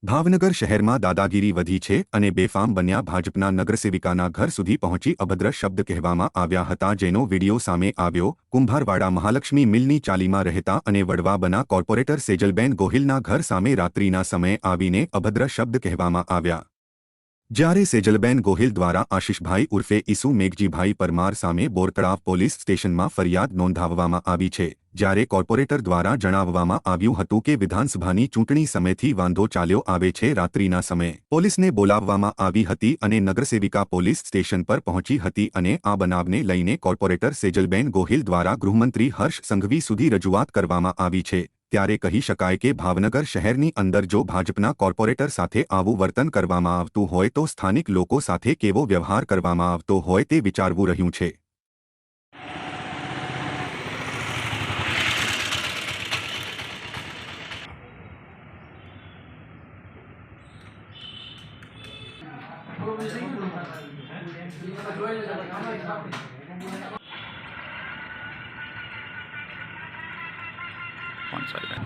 ભાવનગર શહેરમાં દાદાગીરી વધી છે અને બેફામ બન્યા ભાજપના નગરસેવિકાના ઘર સુધી પહોંચી અભદ્ર શબ્દ કહેવામાં આવ્યા હતા, જેનો વીડિયો સામે આવ્યો। કુંભારવાડા મહાલક્ષ્મી મિલની ચાલીમાં રહેતા અને વડવાબના કોર્પોરેટર સેજલબેન ગોહિલના ઘર સામે રાત્રિના સમયે આવીને અભદ્ર શબ્દ કહેવામાં આવ્યા। જ્યારે સેજલબેન ગોહિલ દ્વારા આશિષભાઈ ઉર્ફે ઈસુ મેઘજીભાઈ પરમાર સામે બોરતળાવ પોલીસ સ્ટેશનમાં ફરિયાદ નોંધાવવામાં આવી છે, જ્યારે કોર્પોરેટર દ્વારા જણાવવામાં આવ્યું હતું કે વિધાનસભાની ચૂંટણી સમયથી વાંધો ચાલ્યો આવે છે। રાત્રિના સમયે પોલીસને બોલાવવામાં આવી હતી અને નગરસેવિકા પોલીસ સ્ટેશન પર પહોંચી હતી અને આ બનાવને લઈને કોર્પોરેટર સેજલબેન ગોહિલ દ્વારા ગૃહમંત્રી હર્ષ સંઘવી સુધી રજૂઆત કરવામાં આવી છે। ત્યારે કહી શકાય કે ભાવનગર શહેરની અંદર જો ભાજપના કોર્પોરેટર સાથે આવું વર્તન કરવામાં આવતું હોય તો સ્થાનિક લોકો સાથે કેવો વ્યવહાર કરવામાં આવતો હોય તે વિચારવું રહ્યું છે। One second.